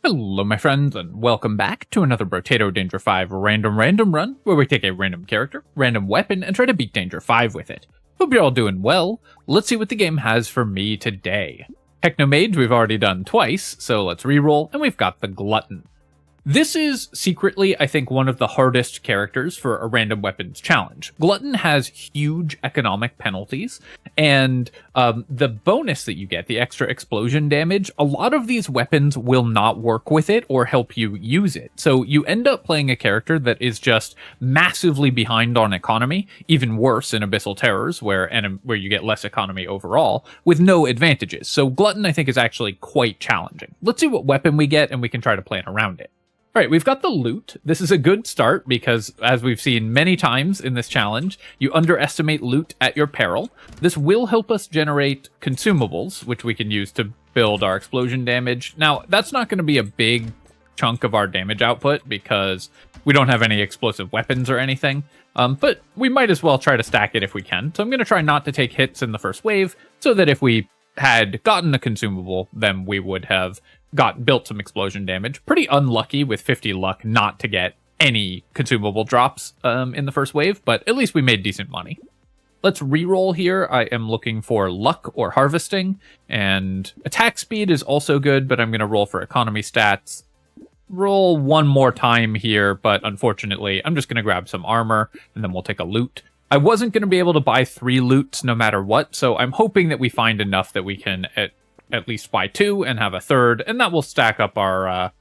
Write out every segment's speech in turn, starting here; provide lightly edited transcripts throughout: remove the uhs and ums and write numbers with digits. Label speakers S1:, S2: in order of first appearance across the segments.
S1: Hello my friends, and welcome back to another Brotato Danger 5 random run, where we take a random character, random weapon, and try to beat Danger 5 with it. Hope you're all doing well. Let's see what the game has for me today. Technomage we've already done twice, so let's reroll, and we've got the Glutton. This is secretly, I think, one of the hardest characters for a random weapons challenge. Glutton has huge economic penalties, and the bonus that you get, the extra explosion damage, a lot of these weapons will not work with it or help you use it. So you end up playing a character that is just massively behind on economy, even worse in Abyssal Terrors, where you get less economy overall, with no advantages. So Glutton, I think, is actually quite challenging. Let's see what weapon we get, and we can try to plan around it. All right, we've got the Lute. This is a good start because, as we've seen many times in this challenge, you underestimate loot at your peril. This will help us generate consumables, which we can use to build our explosion damage. Now, that's not going to be a big chunk of our damage output because we don't have any explosive weapons or anything, but we might as well try to stack it if we can. So I'm going to try not to take hits in the first wave so that if we had gotten a consumable, then we would have built some explosion damage. Pretty unlucky with 50 luck not to get any consumable drops in the first wave, but at least we made decent money. Let's reroll here. I am looking for luck or harvesting, and attack speed is also good, but I'm going to roll for economy stats. Roll one more time here, but unfortunately, I'm just going to grab some armor, and then we'll take a loot. I wasn't going to be able to buy 3 loots no matter what, so I'm hoping that we find enough that we can at least buy 2 and have a third, and that will stack up our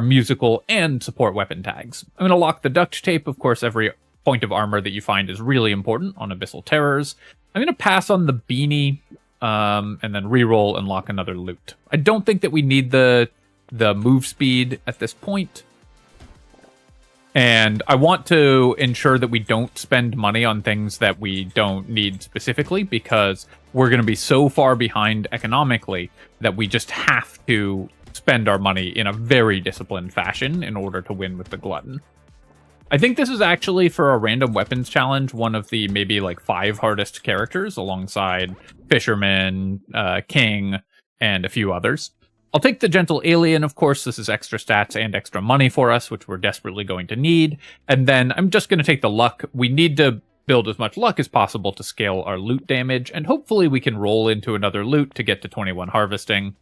S1: musical and support weapon tags. I'm going to lock the duct tape. Of course, every point of armor that you find is really important on Abyssal Terrors. I'm going to pass on the beanie, and then reroll and lock another loot. I don't think that we need the move speed at this point. And I want to ensure that we don't spend money on things that we don't need specifically, because we're going to be so far behind economically that we just have to spend our money in a very disciplined fashion in order to win with the Glutton. I think this is actually, for a random weapons challenge, one of the maybe like 5 hardest characters alongside Fisherman, King, and a few others. I'll take the Gentle Alien, of course. This is extra stats and extra money for us, which we're desperately going to need. And then I'm just going to take the luck. We need to build as much luck as possible to scale our loot damage, and hopefully we can roll into another loot to get to 21 harvesting.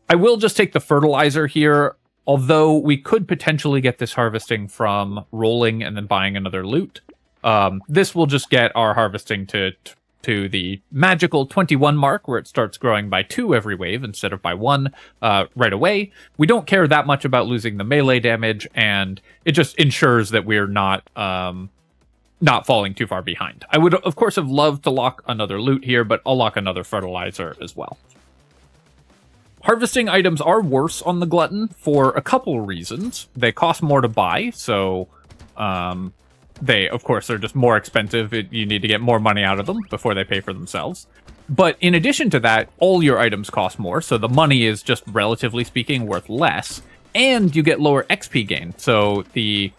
S1: I will just take the fertilizer here, although we could potentially get this harvesting from rolling and then buying another loot. This will just get our harvesting to the magical 21 mark, where it starts growing by 2 every wave instead of by 1 right away. We don't care that much about losing the melee damage, and it just ensures that we're not falling too far behind. I would, of course, have loved to lock another loot here, but I'll lock another fertilizer as well. Harvesting items are worse on the Glutton for a couple reasons. They cost more to buy, so they, of course, are just more expensive. You need to get more money out of them before they pay for themselves. But in addition to that, all your items cost more, so the money is just, relatively speaking, worth less. And you get lower XP gain. So the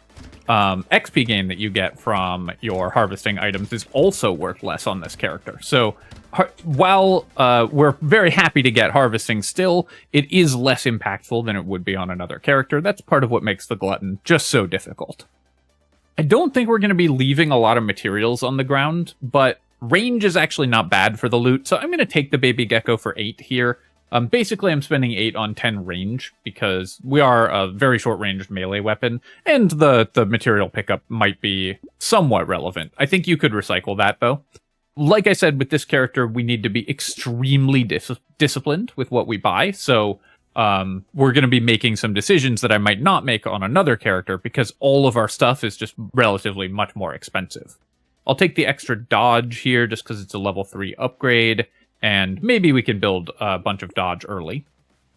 S1: XP gain that you get from your harvesting items is also worth less on this character. So while we're very happy to get harvesting still, it is less impactful than it would be on another character. That's part of what makes the Glutton just so difficult. I don't think we're going to be leaving a lot of materials on the ground, but range is actually not bad for the loot, so I'm going to take the baby gecko for 8 here. Basically, I'm spending 8 on 10 range, because we are a very short-ranged melee weapon, and the material pickup might be somewhat relevant. I think you could recycle that, though. Like I said, with this character, we need to be extremely disciplined with what we buy, so we're going to be making some decisions that I might not make on another character, because all of our stuff is just relatively much more expensive. I'll take the extra dodge here just because it's a level 3 upgrade, and maybe we can build a bunch of dodge early.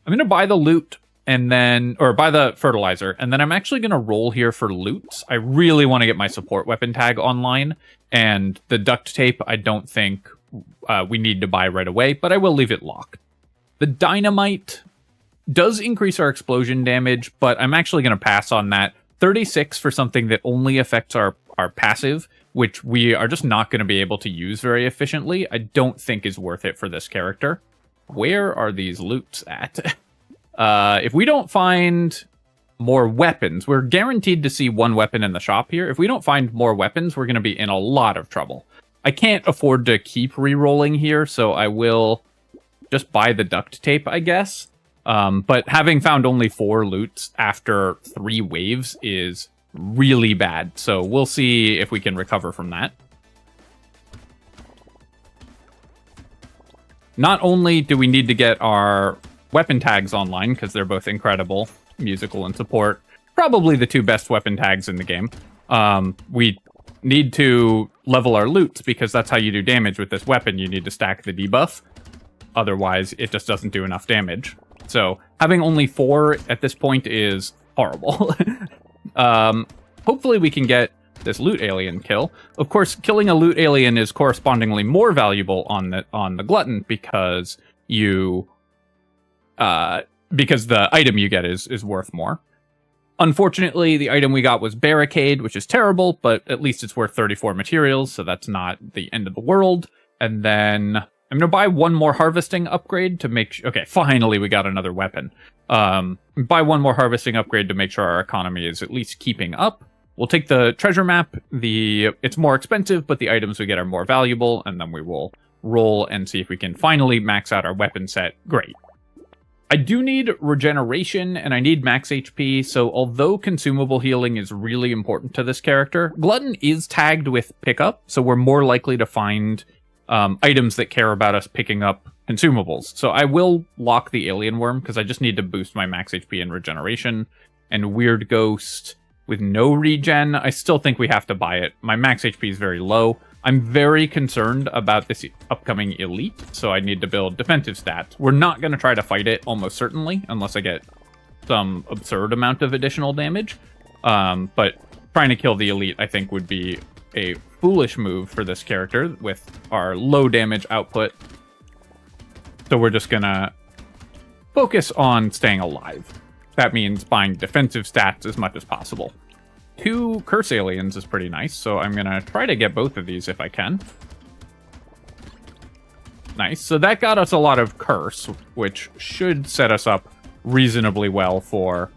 S1: I'm going to buy the loot, and then, or buy the fertilizer, and then I'm actually going to roll here for loots. I really want to get my support weapon tag online, and the duct tape I don't think we need to buy right away, but I will leave it locked. The dynamite does increase our explosion damage, but I'm actually going to pass on that. 36 for something that only affects our passive, which we are just not going to be able to use very efficiently, I don't think is worth it for this character. Where are these loots at? If we don't find more weapons, we're guaranteed to see one weapon in the shop here. If we don't find more weapons, we're going to be in a lot of trouble. I can't afford to keep re-rolling here, so I will just buy the duct tape, I guess. But having found only 4 loots after 3 waves is really bad, so we'll see if we can recover from that. Not only do we need to get our weapon tags online, because they're both incredible, musical and support, probably the 2 best weapon tags in the game. We need to level our loots, because that's how you do damage with this weapon. You need to stack the debuff. Otherwise, it just doesn't do enough damage. So having only 4 at this point is horrible. Hopefully we can get this loot alien kill. Of course, killing a loot alien is correspondingly more valuable on the glutton, because because the item you get is worth more. Unfortunately, the item we got was Barricade, which is terrible, but at least it's worth 34 materials, so that's not the end of the world. And then I'm going to buy one more harvesting upgrade to make sure... Okay, finally we got another weapon. Buy one more harvesting upgrade to make sure our economy is at least keeping up. We'll take the treasure map. It's more expensive, but the items we get are more valuable, and then we will roll and see if we can finally max out our weapon set. Great. I do need regeneration, and I need max HP, so although consumable healing is really important to this character, Glutton is tagged with pickup, so we're more likely to find items that care about us picking up consumables. So I will lock the alien worm, because I just need to boost my max HP and regeneration. And Weird Ghost with no regen, I still think we have to buy it. My max HP is very low. I'm very concerned about this upcoming elite, so I need to build defensive stats. We're not going to try to fight it, almost certainly, unless I get some absurd amount of additional damage. But trying to kill the elite, I think, would be a foolish move for this character with our low damage output. So we're just going to focus on staying alive. That means buying defensive stats as much as possible. 2 curse aliens is pretty nice, so I'm going to try to get both of these if I can. Nice. So that got us a lot of curse, which should set us up reasonably well for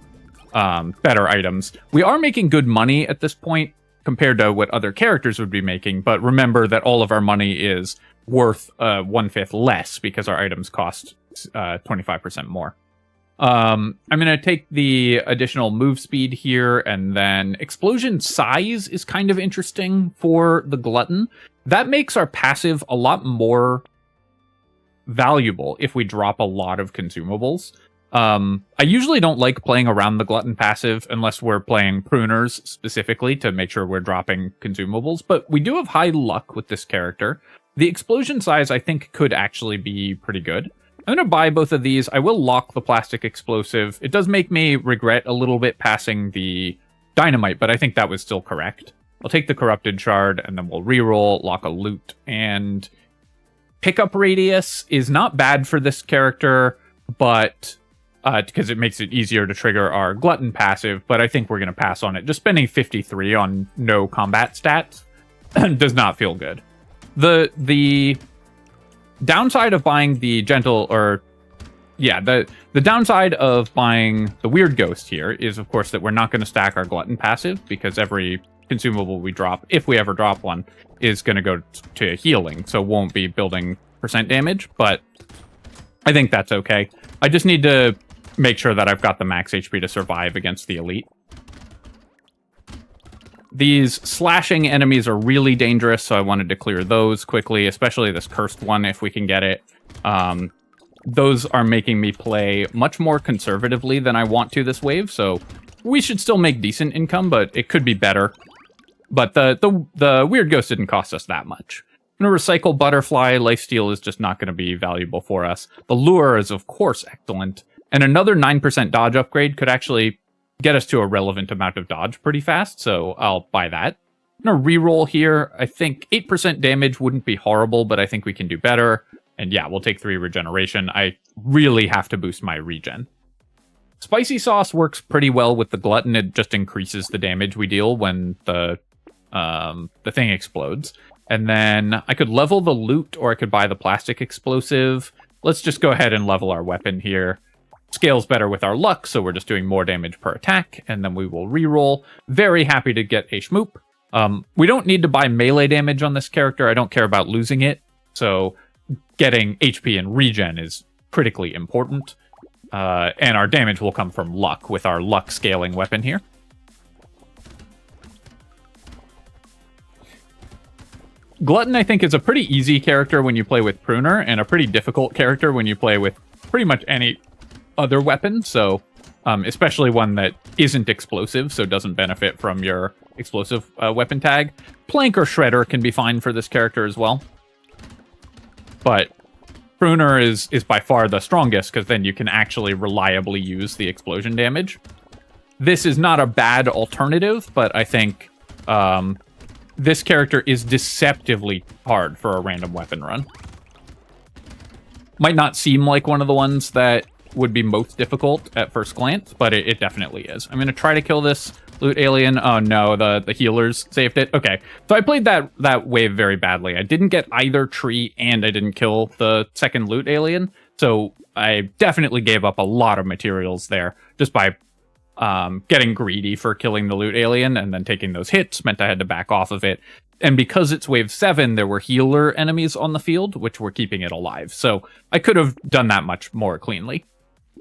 S1: better items. We are making good money at this point compared to what other characters would be making, but remember that all of our money is worth 1/5 less because our items cost 25% more. I'm going to take the additional move speed here, and then explosion size is kind of interesting for the Glutton. That makes our passive a lot more valuable if we drop a lot of consumables. I usually don't like playing around the Glutton passive unless we're playing pruners specifically to make sure we're dropping consumables, but we do have high luck with this character. The explosion size, I think, could actually be pretty good. I'm going to buy both of these. I will lock the plastic explosive. It does make me regret a little bit passing the dynamite, but I think that was still correct. I'll take the corrupted shard, and then we'll reroll, lock a loot, and pickup radius is not bad for this character, but because it makes it easier to trigger our Glutton passive, but I think we're going to pass on it. Just spending 53 on no combat stats does not feel good. The downside of buying the the downside of buying the Weird Ghost here is, of course, that we're not going to stack our Glutton passive, because every consumable we drop, if we ever drop one, is going to go to healing, so won't be building percent damage, but I think that's okay. I just need to make sure that I've got the max HP to survive against the elite. These slashing enemies are really dangerous, so I wanted to clear those quickly, especially this cursed one if we can get it. Those are making me play much more conservatively than I want to this wave, so we should still make decent income, but it could be better. But the Weird Ghost didn't cost us that much. I'm going to recycle Butterfly. Lifesteal is just not going to be valuable for us. The Lure is, of course, excellent. And another 9% dodge upgrade could actually get us to a relevant amount of dodge pretty fast, so I'll buy that. I'm going to reroll here. I think 8% damage wouldn't be horrible, but I think we can do better. And yeah, we'll take 3 regeneration. I really have to boost my regen. Spicy Sauce works pretty well with the Glutton. It just increases the damage we deal when the thing explodes. And then I could level the loot, or I could buy the plastic explosive. Let's just go ahead and level our weapon here. scales better with our luck, so we're just doing more damage per attack, and then we will reroll. Very happy to get a Schmoop. We don't need to buy melee damage on this character. I don't care about losing it, so getting HP and regen is critically important. And our damage will come from luck with our luck scaling weapon here. Glutton, I think, is a pretty easy character when you play with Pruner, and a pretty difficult character when you play with pretty much any other weapon, so especially one that isn't explosive, so doesn't benefit from your explosive weapon tag. Plank or Shredder can be fine for this character as well. But Pruner is by far the strongest, because then you can actually reliably use the explosion damage. This is not a bad alternative, but I think this character is deceptively hard for a random weapon run. Might not seem like one of the ones that would be most difficult at first glance, but it definitely is. I'm going to try to kill this Lute alien. Oh no, the healers saved it. Okay, so I played that wave very badly. I didn't get either tree, and I didn't kill the second Lute alien, so I definitely gave up a lot of materials there just by getting greedy for killing the Lute alien, and then taking those hits meant I had to back off of it. And because it's wave 7, there were healer enemies on the field, which were keeping it alive. So I could have done that much more cleanly.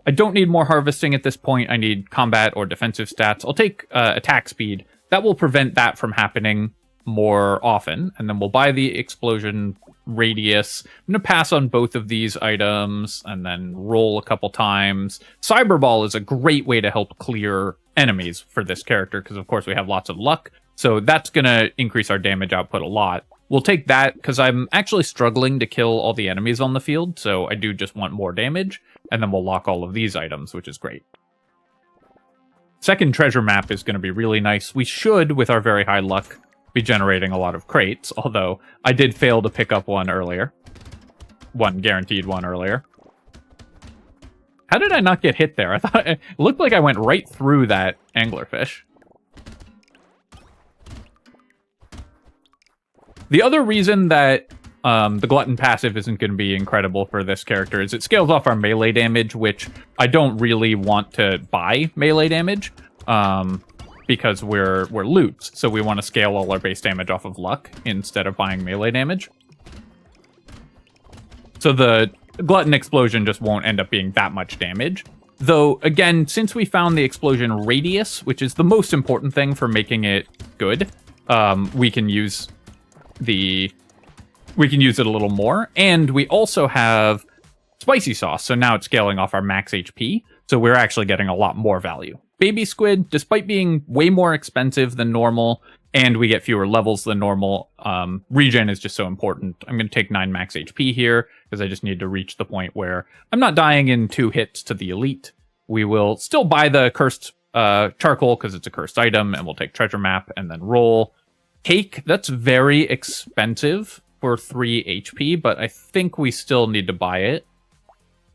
S1: I don't need more harvesting at this point. I need combat or defensive stats. I'll take attack speed. That will prevent that from happening more often. And then we'll buy the explosion radius. I'm going to pass on both of these items and then roll a couple times. Cyberball is a great way to help clear enemies for this character, because of course we have lots of luck. So that's going to increase our damage output a lot. We'll take that because I'm actually struggling to kill all the enemies on the field, so I do just want more damage, and then we'll lock all of these items, which is great. Second treasure map is going to be really nice. We should, with our very high luck, be generating a lot of crates, although I did fail to pick up one earlier. One guaranteed one earlier. How did I not get hit there? I thought it looked like I went right through that anglerfish. The other reason that the Glutton passive isn't going to be incredible for this character is it scales off our melee damage, which I don't really want to buy melee damage because we're Lutes, so we want to scale all our base damage off of luck instead of buying melee damage. So the Glutton explosion just won't end up being that much damage. Though, again, since we found the explosion radius, which is the most important thing for making it good, we can use it a little more, and we also have spicy sauce, so now it's scaling off our max HP, so we're actually getting a lot more value. Baby squid, despite being way more expensive than normal, and we get fewer levels than normal, regen is just so important. I'm going to take 9 max HP here, because I just need to reach the point where I'm not dying in 2 hits to the elite. We will still buy the cursed charcoal, because it's a cursed item, and we'll take treasure map, and then roll. Cake, that's very expensive for 3 HP, but I think we still need to buy it.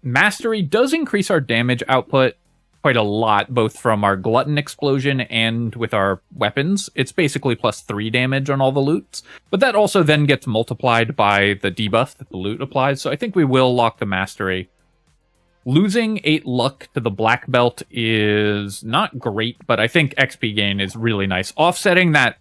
S1: Mastery does increase our damage output quite a lot, both from our Glutton explosion and with our weapons. It's basically plus 3 damage on all the loots, but that also then gets multiplied by the debuff that the loot applies, so I think we will lock the mastery. Losing 8 luck to the black belt is not great, but I think XP gain is really nice. Offsetting that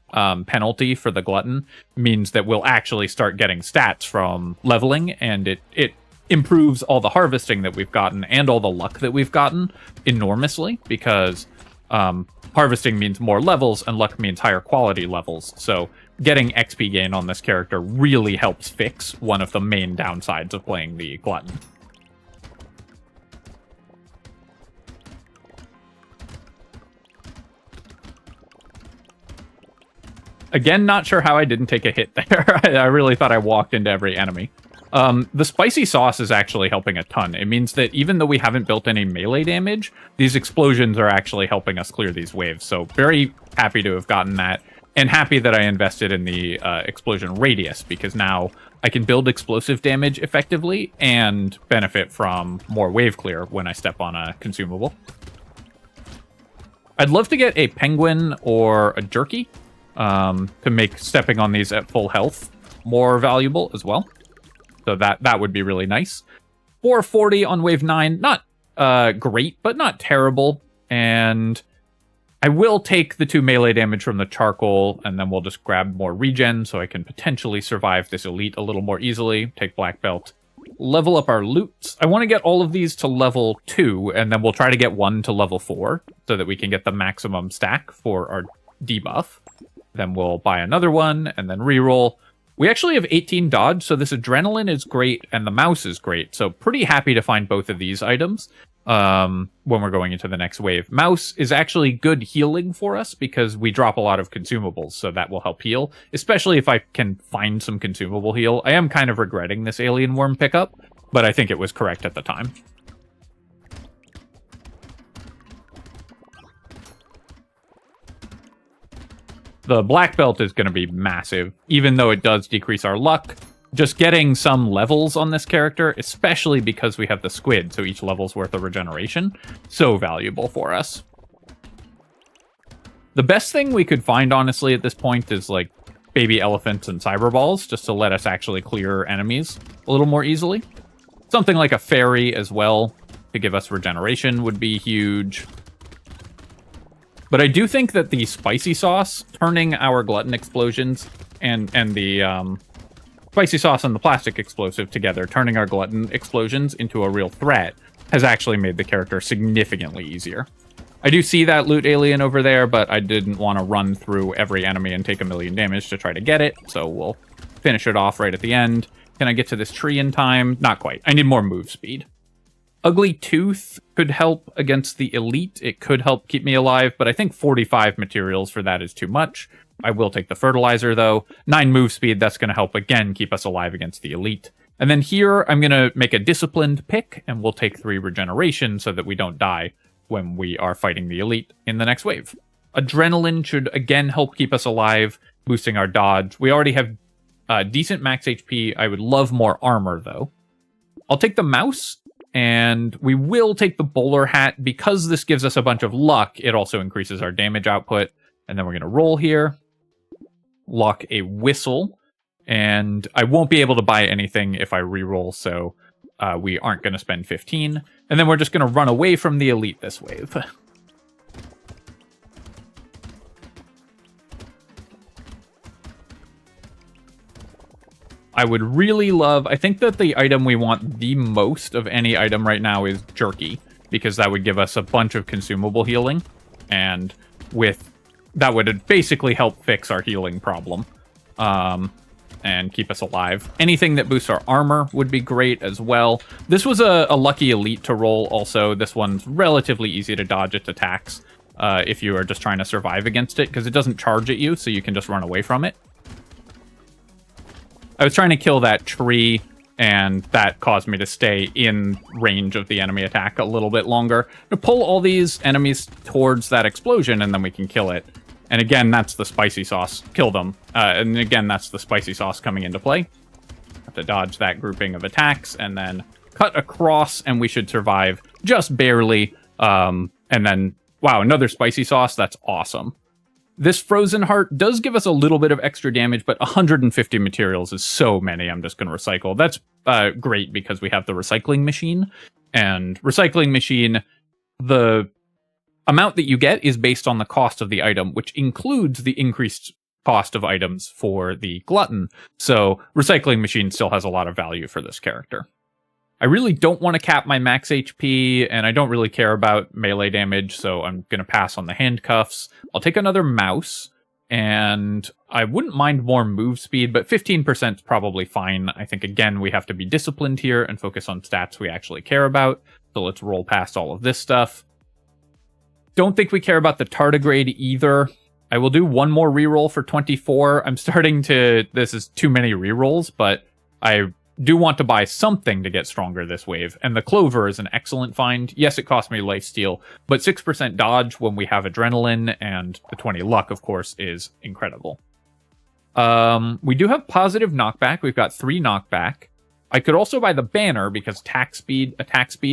S1: penalty for the Glutton means that we'll actually start getting stats from leveling, and it improves all the harvesting that we've gotten and all the luck that we've gotten enormously, because harvesting means more levels and luck means higher quality levels. So getting XP gain on this character really helps fix one of the main downsides of playing the Glutton. Again, not sure how I didn't take a hit there. I really thought I walked into every enemy. The spicy sauce is actually helping a ton. It means that even though we haven't built any melee damage, these explosions are actually helping us clear these waves. So very happy to have gotten that, and happy that I invested in the explosion radius, because now I can build explosive damage effectively and benefit from more wave clear when I step on a consumable. I'd love to get a penguin or a jerky to make stepping on these at full health more valuable as well. So that would be really nice. 440 on wave 9, not great, but not terrible. And I will take the 2 melee damage from the charcoal, and then we'll just grab more regen so I can potentially survive this elite a little more easily. Take black belt. Level up our loots. I want to get all of these to level 2, and then we'll try to get 1 to level 4 so that we can get the maximum stack for our debuff. Then we'll buy another one, and then reroll. We actually have 18 dodge, so this adrenaline is great, and the mouse is great. So pretty happy to find both of these items when we're going into the next wave. Mouse is actually good healing for us because we drop a lot of consumables, so that will help heal, especially if I can find some consumable heal. I am kind of regretting this alien worm pickup, but I think it was correct at the time. The black belt is going to be massive, even though it does decrease our luck. Just getting some levels on this character, especially because we have the squid, so each level's worth of regeneration, so valuable for us. The best thing we could find, honestly, at this point is, like, baby elephants and cyber balls, just to let us actually clear enemies a little more easily. Something like a fairy as well, to give us regeneration, would be huge. But I do think that the spicy sauce, turning our glutton explosions and the spicy sauce and the plastic explosive together, turning our glutton explosions into a real threat, has actually made the character significantly easier. I do see that loot alien over there, but I didn't want to run through every enemy and take 1,000,000 damage to try to get it, so we'll finish it off right at the end. Can I get to this tree in time? Not quite. I need more move speed. Ugly Tooth could help against the elite. It could help keep me alive, but I think 45 materials for that is too much. I will take the fertilizer, though. 9 move speed, that's going to help, again, keep us alive against the elite. And then here, I'm going to make a disciplined pick, and we'll take 3 regeneration so that we don't die when we are fighting the elite in the next wave. Adrenaline should, again, help keep us alive, boosting our dodge. We already have decent max HP. I would love more armor, though. I'll take the mouse, and we will take the bowler hat. Because this gives us a bunch of luck, it also increases our damage output. And then we're going to roll here. Lock a whistle, and I won't be able to buy anything if I reroll, so we aren't going to spend 15. And then we're just going to run away from the elite this wave. I would really love... I think that the item we want the most of any item right now is jerky, because that would give us a bunch of consumable healing, and that would basically help fix our healing problem and keep us alive. Anything that boosts our armor would be great as well. This was a lucky elite to roll also. This one's relatively easy to dodge its attacks if you are just trying to survive against it, because it doesn't charge at you, so you can just run away from it. I was trying to kill that tree, and that caused me to stay in range of the enemy attack a little bit longer. To pull all these enemies towards that explosion, and then we can kill it. And again, that's the spicy sauce. Kill them. And again, that's the spicy sauce coming into play. Have to dodge that grouping of attacks, and then cut across, and we should survive just barely. And then, wow, another spicy sauce. That's awesome. This Frozen Heart does give us a little bit of extra damage, but 150 materials is so many I'm just going to recycle. That's great because we have the recycling machine. And recycling machine, the amount that you get is based on the cost of the item, which includes the increased cost of items for the Glutton. So recycling machine still has a lot of value for this character. I really don't want to cap my max HP, and I don't really care about melee damage, so I'm going to pass on the handcuffs. I'll take another mouse, and I wouldn't mind more move speed, but 15% is probably fine. I think, again, we have to be disciplined here and focus on stats we actually care about. So let's roll past all of this stuff. Don't think we care about the tardigrade either. I will do one more reroll for 24. I'm starting to... This is too many rerolls, but I do want to buy something to get stronger this wave, and the clover is an excellent find. Yes, it cost me lifesteal, but 6% dodge when we have adrenaline, and the 20 luck, of course, is incredible. We do have positive knockback. We've got 3 knockback. I could also buy the banner because attack speed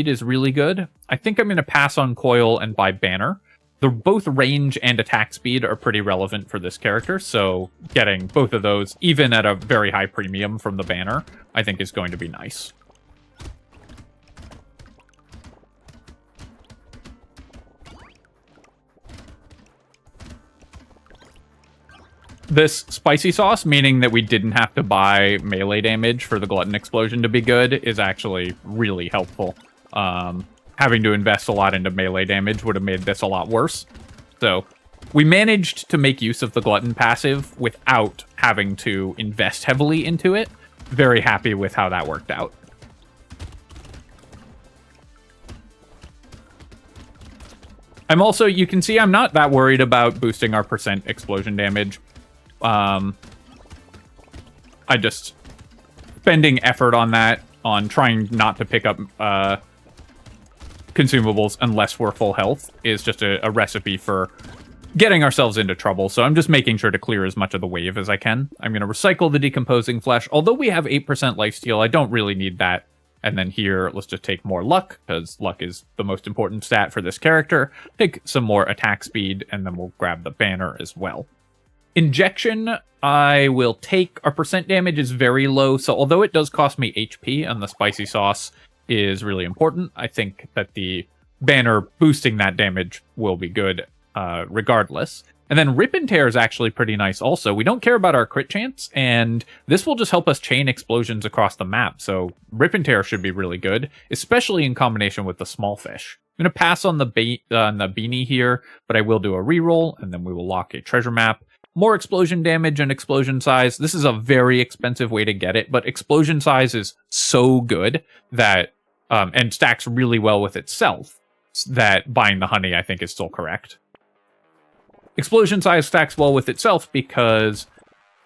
S1: is really good. I think I'm going to pass on coil and buy banner. Both range and attack speed are pretty relevant for this character, so getting both of those, even at a very high premium from the banner, I think is going to be nice. This spicy sauce, meaning that we didn't have to buy melee damage for the Glutton explosion to be good, is actually really helpful. Having to invest a lot into melee damage would have made this a lot worse. So we managed to make use of the Glutton passive without having to invest heavily into it. Very happy with how that worked out. I'm also, you can see I'm not that worried about boosting our percent explosion damage. I just spending effort on that, on trying not to pick up consumables unless we're full health, is just a recipe for getting ourselves into trouble. So I'm just making sure to clear as much of the wave as I can. I'm going to recycle the decomposing flesh. Although we have 8% lifesteal, I don't really need that. And then here, let's just take more luck, because luck is the most important stat for this character. Take some more attack speed, and then we'll grab the banner as well. Injection, I will take. Our percent damage is very low, so although it does cost me HP, and the spicy sauce is really important, I think that the banner boosting that damage will be good regardless. And then Rip and Tear is actually pretty nice also. We don't care about our crit chance, and this will just help us chain explosions across the map. So Rip and Tear should be really good, especially in combination with the small fish. I'm going to pass on the beanie here, but I will do a reroll, and then we will lock a treasure map. More explosion damage and explosion size. This is a very expensive way to get it, but explosion size is so good that, and stacks really well with itself, that buying the honey, I think, is still correct. Explosion size stacks well with itself because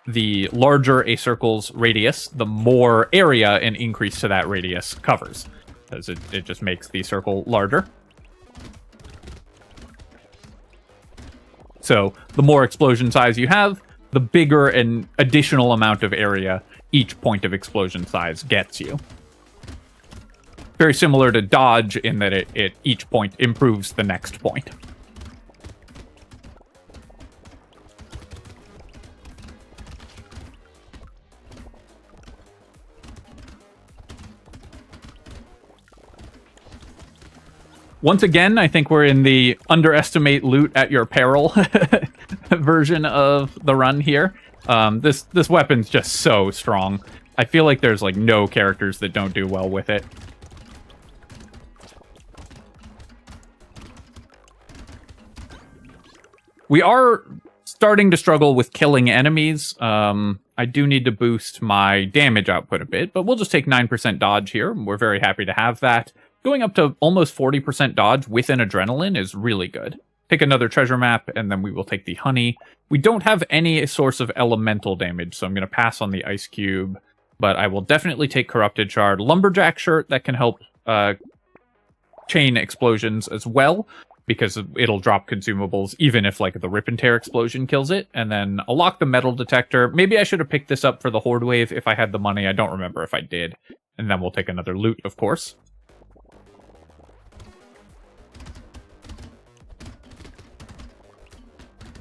S1: the larger a circle's radius, the more area an increase to that radius covers, because it just makes the circle larger. So the more explosion size you have, the bigger an additional amount of area each point of explosion size gets you. Very similar to dodge in that it each point improves the next point. Once again, I think we're in the underestimate loot at your peril version of the run here. This weapon's just so strong. I feel like there's like no characters that don't do well with it. We are starting to struggle with killing enemies. I do need to boost my damage output a bit, but we'll just take 9% dodge here. We're very happy to have that. Going up to almost 40% dodge with an adrenaline is really good. Take another treasure map, and then we will take the honey. We don't have any source of elemental damage, so I'm going to pass on the ice cube, but I will definitely take corrupted shard. Lumberjack shirt, that can help chain explosions as well, because it'll drop consumables, even if like the Rip and Tear explosion kills it. And then I'll lock the metal detector. Maybe I should have picked this up for the Horde Wave if I had the money. I don't remember if I did. And then we'll take another loot, of course.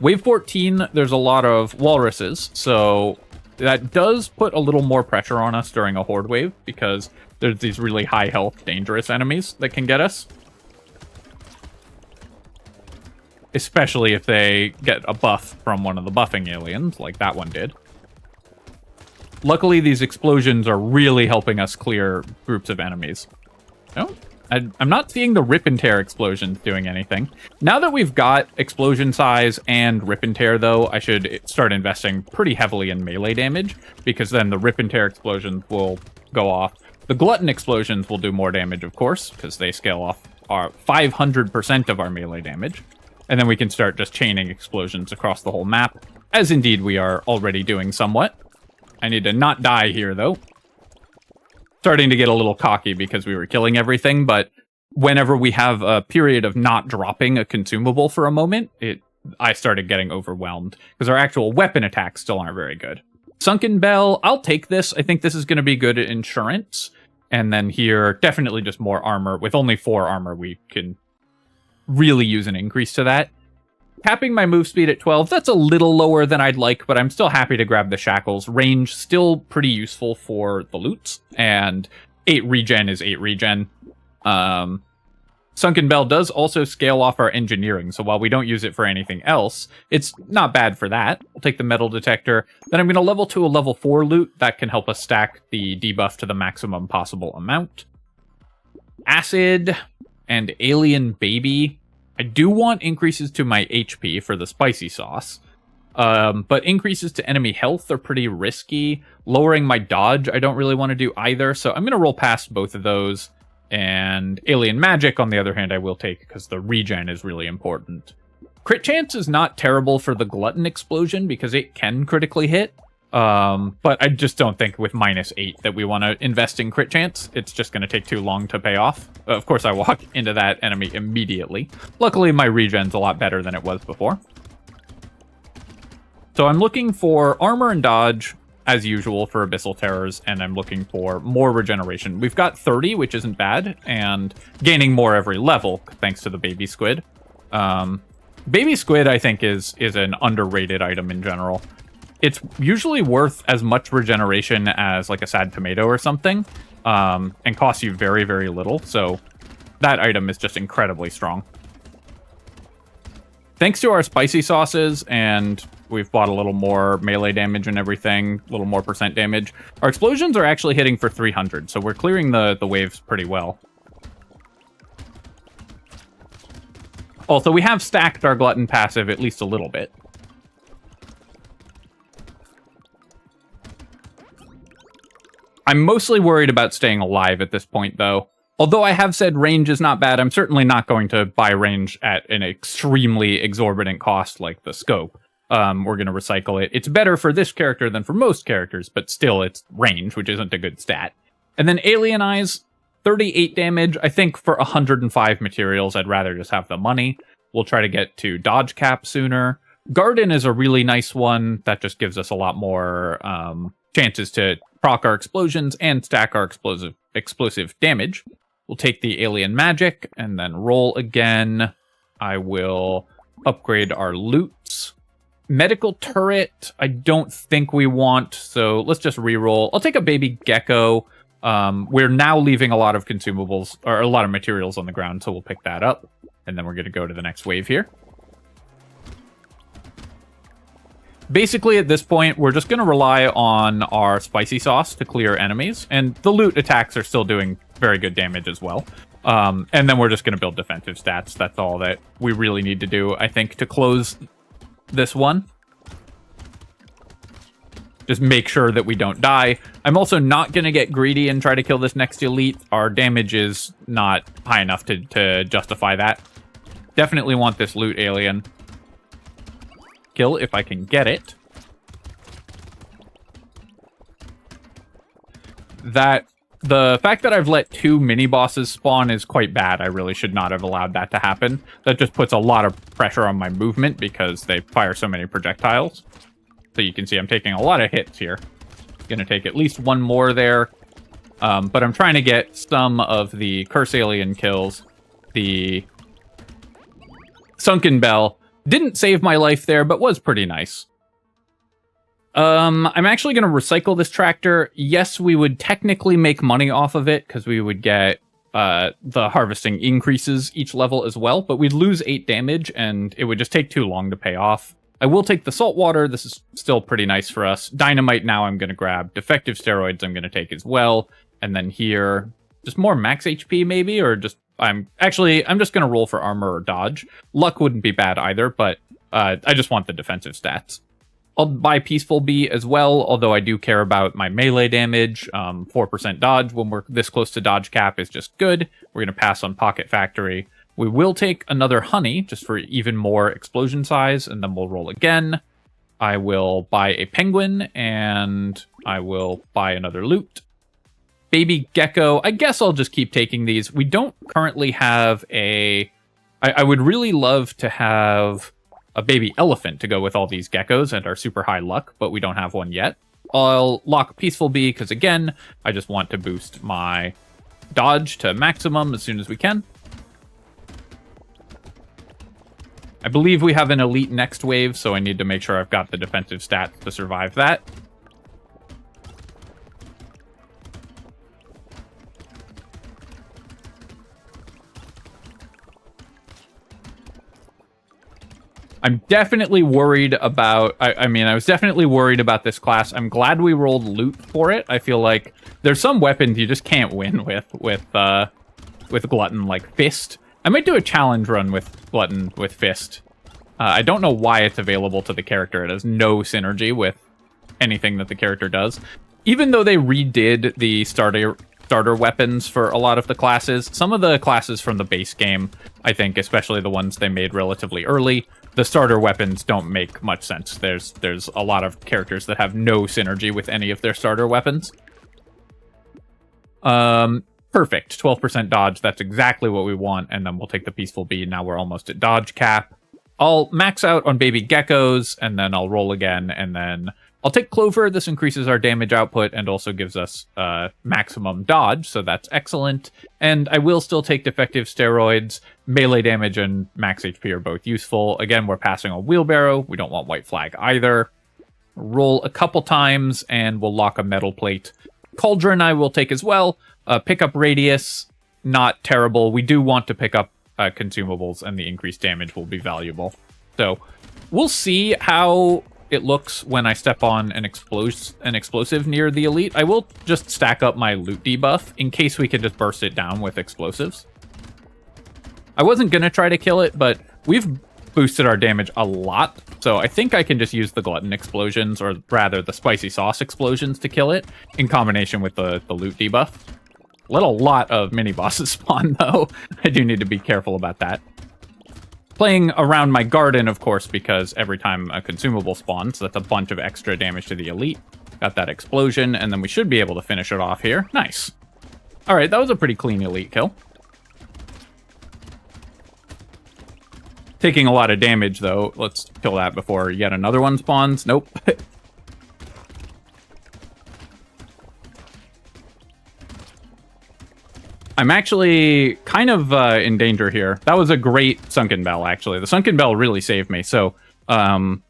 S1: Wave 14, there's a lot of walruses, so that does put a little more pressure on us during a Horde Wave, because there's these really high health, dangerous enemies that can get us. Especially if they get a buff from one of the buffing aliens, like that one did. Luckily, these explosions are really helping us clear groups of enemies. Oh, I'm not seeing the Rip and Tear explosions doing anything. Now that we've got explosion size and Rip and Tear, though, I should start investing pretty heavily in melee damage, because then the Rip and Tear explosions will go off. The Glutton explosions will do more damage, of course, because they scale off our 500% of our melee damage. And then we can start just chaining explosions across the whole map, as indeed we are already doing somewhat. I need to not die here, though. Starting to get a little cocky because we were killing everything, but whenever we have a period of not dropping a consumable for a moment, I started getting overwhelmed, because our actual weapon attacks still aren't very good. Sunken Bell, I'll take this. I think this is going to be good at insurance. And then here, definitely just more armor. With only 4 armor, we can really use an increase to that. Capping my move speed at 12, that's a little lower than I'd like, but I'm still happy to grab the shackles. Range, still pretty useful for the loots, and 8 regen is 8 regen. So Sunken Bell does also scale off our engineering, so while we don't use it for anything else, it's not bad for that. We'll take the metal detector. Then I'm going to level to a level 4 loot. That can help us stack the debuff to the maximum possible amount. Acid and Alien Baby. I do want increases to my HP for the spicy sauce. But increases to enemy health are pretty risky. Lowering my dodge, I don't really want to do either, so I'm going to roll past both of those. And Alien Magic, on the other hand, I will take because the regen is really important. Crit chance is not terrible for the Glutton explosion because it can critically hit. But I just don't think with -8 that we want to invest in crit chance. It's just going to take too long to pay off. Of course, I walk into that enemy immediately. Luckily, my regen's a lot better than it was before. So I'm looking for armor and dodge, as usual, for Abyssal Terrors, and I'm looking for more regeneration. We've got 30, which isn't bad, and gaining more every level, thanks to the Baby Squid. Baby Squid, I think, is an underrated item in general. It's usually worth as much regeneration as, like, a Sad Tomato or something, and costs you very, very little, so that item is just incredibly strong. Thanks to our spicy sauces, and we've bought a little more melee damage and everything, a little more % damage, our explosions are actually hitting for 300, so we're clearing the waves pretty well. Also, we have stacked our Glutton passive at least a little bit. I'm mostly worried about staying alive at this point, though. Although I have said range is not bad, I'm certainly not going to buy range at an extremely exorbitant cost like the scope. We're going to recycle it. It's better for this character than for most characters, but still it's range, which isn't a good stat. And then Alien Eyes, 38 damage. I think for 105 materials, I'd rather just have the money. We'll try to get to dodge cap sooner. Garden is a really nice one. That just gives us a lot more chances to proc our explosions and stack our explosive damage. We'll take the Alien Magic and then roll again. I will upgrade our loots. Medical Turret, I don't think we want, so let's just reroll. I'll take a Baby Gecko. We're now leaving a lot of consumables, or a lot of materials on the ground, so we'll pick that up. And then we're going to go to the next wave here. Basically, at this point, we're just going to rely on our spicy sauce to clear enemies, and the loot attacks are still doing very good damage as well. And then we're just going to build defensive stats. That's all that we really need to do, I think, to close this one. Just make sure that we don't die. I'm also not going to get greedy and try to kill this next elite. Our damage is not high enough to justify that. Definitely want this loot alien. Kill if I can get it. The fact that I've let 2 mini-bosses spawn is quite bad. I really should not have allowed that to happen. That just puts a lot of pressure on my movement because they fire so many projectiles. So you can see I'm taking a lot of hits here. Gonna take at least 1 more there. But I'm trying to get some of the Curse Alien kills. The Sunken Bell didn't save my life there, but was pretty nice. I'm actually going to recycle this tractor. Yes, we would technically make money off of it, because we would get the harvesting increases each level as well, but we'd lose 8 damage, and it would just take too long to pay off. I will take the salt water. This is still pretty nice for us. Dynamite now I'm going to grab. Defective steroids I'm going to take as well. And then here, just more max HP maybe, or just... I'm just going to roll for armor or dodge. Luck wouldn't be bad either, but I just want the defensive stats. I'll buy Peaceful Bee as well, although I do care about my melee damage. 4% dodge when we're this close to dodge cap is just good. We're going to pass on Pocket Factory. We will take another honey, just for even more explosion size, and then we'll roll again. I will buy a penguin, and I will buy another loot. Baby Gecko, I guess I'll just keep taking these. We don't currently have a... I would really love to have a baby elephant to go with all these geckos and our super high luck, but we don't have one yet. I'll lock Peaceful Bee, because again, I just want to boost my dodge to maximum as soon as we can. I believe we have an elite next wave, so I need to make sure I've got the defensive stats to survive that. I'm definitely worried about... I mean, I was definitely worried about this class. I'm glad we rolled Lute for it. I feel like there's some weapons you just can't win with Glutton, like Fist. I might do a challenge run with Glutton with Fist. I don't know why it's available to the character. It has no synergy with anything that the character does. Even though they redid the starter weapons for a lot of the classes, some of the classes from the base game, I think, especially the ones they made relatively early, the starter weapons don't make much sense. There's a lot of characters that have no synergy with any of their starter weapons. Perfect. 12% dodge. That's exactly what we want. And then we'll take the Peaceful Bee. Now we're almost at dodge cap. I'll max out on baby geckos, and then I'll roll again, and then I'll take Clover. This increases our damage output and also gives us maximum dodge, so that's excellent. And I will still take defective steroids. Melee damage and max HP are both useful. Again, we're passing on Wheelbarrow. We don't want White Flag either. Roll a couple times, and we'll lock a metal plate. Cauldron I will take as well. Pick up Radius, not terrible. We do want to pick up consumables, and the increased damage will be valuable. So we'll see how it looks when I step on an explosive near the elite. I will just stack up my loot debuff in case we can just burst it down with explosives. I wasn't going to try to kill it, but we've boosted our damage a lot, so I think I can just use the Glutton explosions, or rather the spicy sauce explosions, to kill it in combination with the loot debuff. Let a lot of mini-bosses spawn, though. I do need to be careful about that. Playing around my garden, of course, because every time a consumable spawns, that's a bunch of extra damage to the elite. Got that explosion, and then we should be able to finish it off here. Nice. All right, that was a pretty clean elite kill. Taking a lot of damage, though. Let's kill that before yet another one spawns. Nope. I'm actually kind of in danger here. That was a great Sunken Bell, actually. The Sunken Bell really saved me. So I'm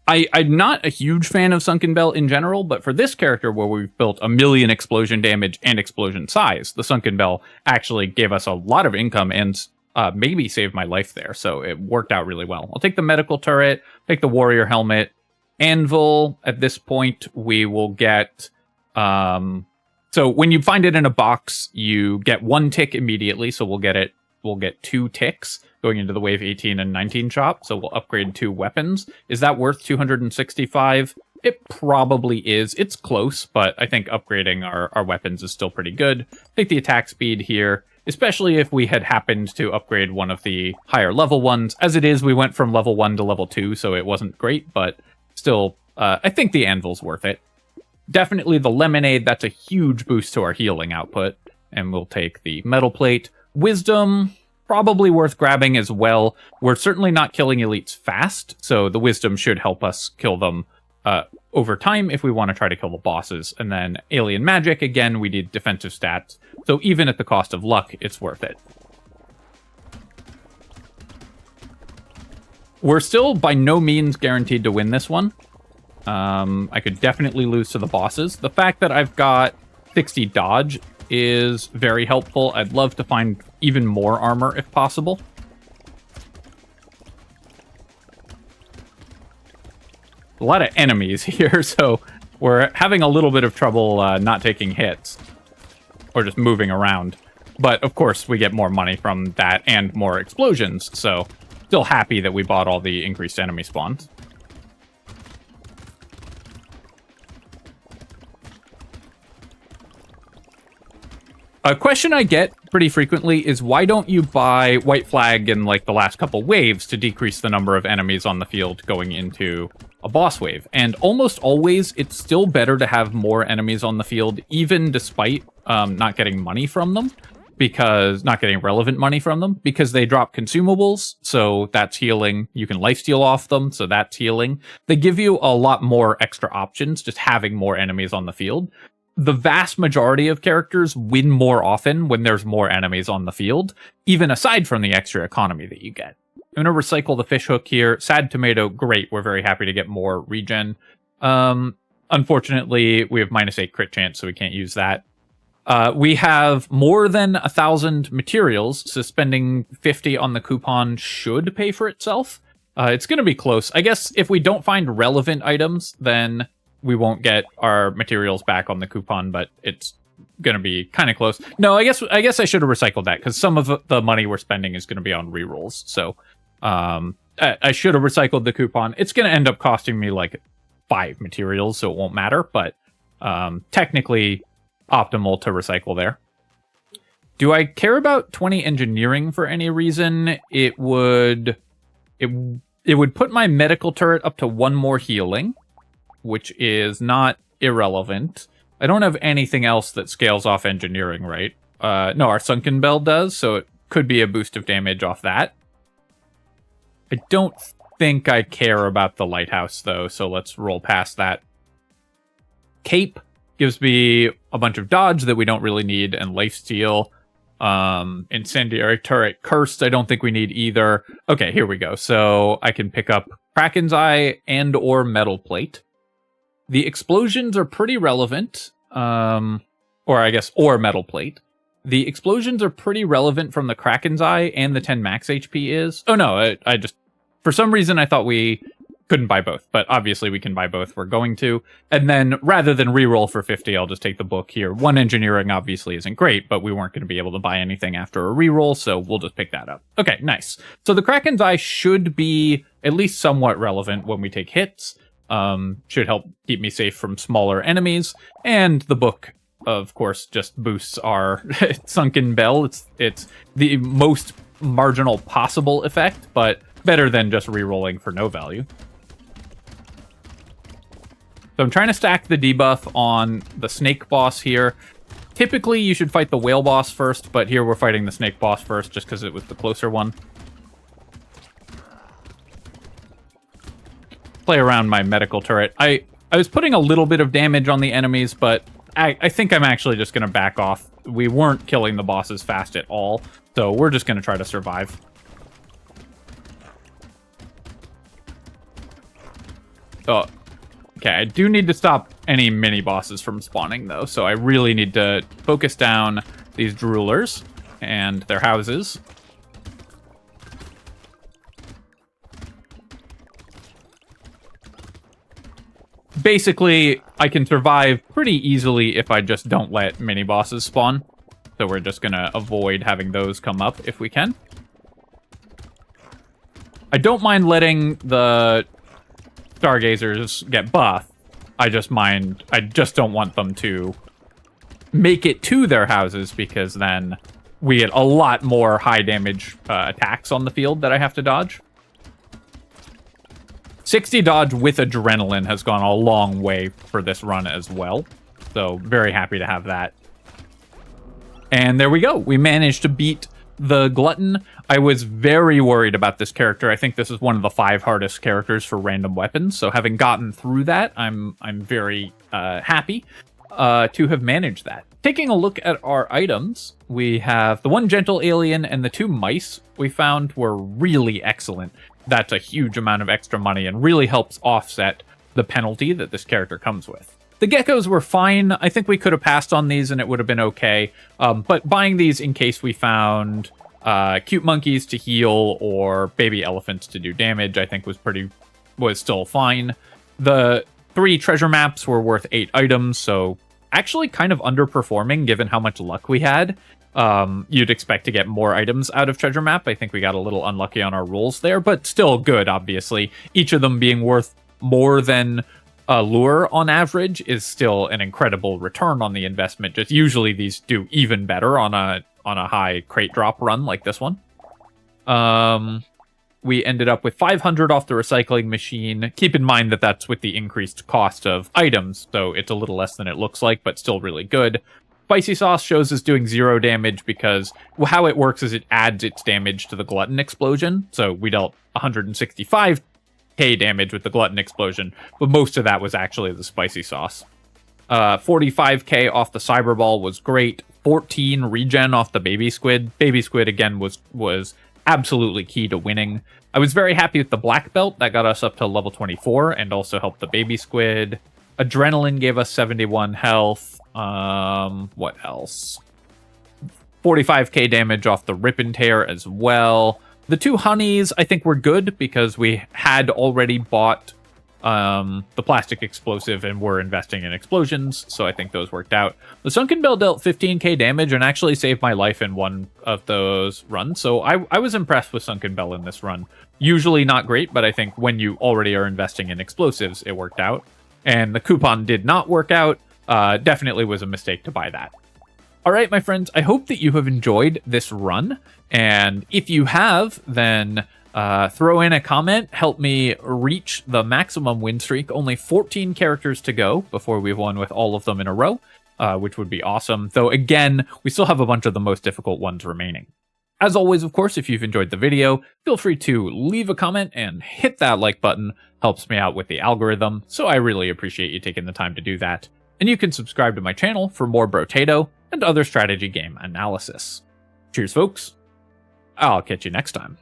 S1: not a huge fan of Sunken Bell in general, but for this character where we've built 1,000,000 explosion damage and explosion size, the Sunken Bell actually gave us a lot of income and maybe saved my life there. So it worked out really well. I'll take the medical turret, take the warrior helmet, anvil. At this point, we will get... So when you find it in a box, you get 1 tick immediately. So we'll get 2 ticks going into the wave 18 and 19 shop. So we'll upgrade 2 weapons. Is that worth 265? It probably is. It's close, but I think upgrading our weapons is still pretty good. Take the attack speed here, especially if we had happened to upgrade one of the higher level ones. As it is, we went from level 1 to level 2, so it wasn't great, but still, I think the anvil's worth it. Definitely the lemonade, that's a huge boost to our healing output. And we'll take the metal plate. Wisdom, probably worth grabbing as well. We're certainly not killing elites fast, so the wisdom should help us kill them over time if we want to try to kill the bosses. And then alien magic, again, we need defensive stats. So even at the cost of luck, it's worth it. We're still by no means guaranteed to win this one. I could definitely lose to the bosses. The fact that I've got 60 dodge is very helpful. I'd love to find even more armor if possible. A lot of enemies here, so we're having a little bit of trouble not taking hits. Or just moving around. But, of course, we get more money from that and more explosions, so still happy that we bought all the increased enemy spawns. A question I get pretty frequently is why don't you buy White Flag in like the last couple waves to decrease the number of enemies on the field going into a boss wave? And almost always, it's still better to have more enemies on the field, even despite not getting money from them, because not getting relevant money from them, because they drop consumables, so that's healing. You can lifesteal off them, so that's healing. They give you a lot more extra options just having more enemies on the field. The vast majority of characters win more often when there's more enemies on the field, even aside from the extra economy that you get. I'm going to recycle the fish hook here. Sad tomato, great. We're very happy to get more regen. Unfortunately, we have -8 crit chance, so we can't use that. We have more than 1,000 materials, so spending 50 on the coupon should pay for itself. It's going to be close. I guess if we don't find relevant items, then we won't get our materials back on the coupon, but it's going to be kind of close. No, I guess I should have recycled that, because some of the money we're spending is going to be on rerolls. So I should have recycled the coupon. It's going to end up costing me like 5 materials, so it won't matter, but technically optimal to recycle there. Do I care about 20 engineering for any reason? It would put my medical turret up to 1 more healing, which is not irrelevant. I don't have anything else that scales off engineering, right? No, our Sunken Bell does, so it could be a boost of damage off that. I don't think I care about the lighthouse, though, so let's roll past that. Cape gives me a bunch of dodge that we don't really need, and lifesteal. Incendiary turret, cursed, I don't think we need either. Okay, here we go. So I can pick up Kraken's Eye and or metal plate. The explosions are pretty relevant. Or I guess, or metal plate. The explosions are pretty relevant from the Kraken's Eye, and the 10 max HP is. Oh no, I just, for some reason I thought we couldn't buy both, but obviously we can buy both. We're going to. And then rather than reroll for 50, I'll just take the book here. 1 engineering obviously isn't great, but we weren't going to be able to buy anything after a reroll, so we'll just pick that up. Okay, nice. So the Kraken's Eye should be at least somewhat relevant when we take hits. Should help keep me safe from smaller enemies. And the book, of course, just boosts our Sunken Bell. It's the most marginal possible effect, but better than just rerolling for no value. So I'm trying to stack the debuff on the snake boss here. Typically, you should fight the whale boss first, but here we're fighting the snake boss first just because it was the closer one. Play around my medical turret. I was putting a little bit of damage on the enemies, but I think I'm actually just going to back off. We weren't killing the bosses fast at all, so we're just going to try to survive. Oh. Okay, I do need to stop any mini-bosses from spawning, though, so I really need to focus down these droolers and their houses. Basically, I can survive pretty easily if I just don't let mini-bosses spawn, so we're just going to avoid having those come up if we can. I don't mind letting the Stargazers get buff. I just don't want them to make it to their houses, because then we get a lot more high damage attacks on the field that I have to dodge. 60 dodge with adrenaline has gone a long way for this run as well. So very happy to have that. And there we go. We managed to beat the Glutton. I was very worried about this character. I think this is one of the 5 hardest characters for random weapons. So having gotten through that, I'm very happy to have managed that. Taking a look at our items, we have the 1 gentle alien and the 2 mice we found were really excellent. That's a huge amount of extra money and really helps offset the penalty that this character comes with. The geckos were fine. I think we could have passed on these and it would have been okay. But buying these in case we found cute monkeys to heal or baby elephants to do damage, I think was still fine. The 3 treasure maps were worth 8 items, so actually kind of underperforming given how much luck we had. You'd expect to get more items out of treasure map. I think we got a little unlucky on our rolls there, but still good, obviously. Each of them being worth more than lure on average is still an incredible return on the investment. Just usually these do even better on a high crate drop run like this one. We ended up with 500 off the recycling machine. Keep in mind that that's with the increased cost of items, so it's a little less than it looks like, but still really good. Spicy Sauce shows us doing 0 damage because how it works is it adds its damage to the Glutton explosion. So we dealt 165k damage with the Glutton explosion, but most of that was actually the Spicy Sauce. 45k off the Cyber Ball was great. 14 regen off the Baby Squid. Baby Squid, again, was absolutely key to winning. I was very happy with the Black Belt. That got us up to level 24 and also helped the Baby Squid. Adrenaline gave us 71 health. What else? 45k damage off the Rip and Tear as well. The 2 honeys, I think, were good because we had already bought the plastic explosive and were investing in explosions, so I think those worked out. The Sunken Bell dealt 15k damage and actually saved my life in one of those runs, so I was impressed with Sunken Bell in this run. Usually not great, but I think when you already are investing in explosives, it worked out. And the coupon did not work out. Definitely was a mistake to buy that. Alright, my friends, I hope that you have enjoyed this run, and if you have, then throw in a comment, help me reach the maximum win streak. Only 14 characters to go before we've won with all of them in a row, which would be awesome. Though, again, we still have a bunch of the most difficult ones remaining. As always, of course, if you've enjoyed the video, feel free to leave a comment and hit that like button. Helps me out with the algorithm, so I really appreciate you taking the time to do that. And you can subscribe to my channel for more Brotato and other strategy game analysis. Cheers, folks. I'll catch you next time.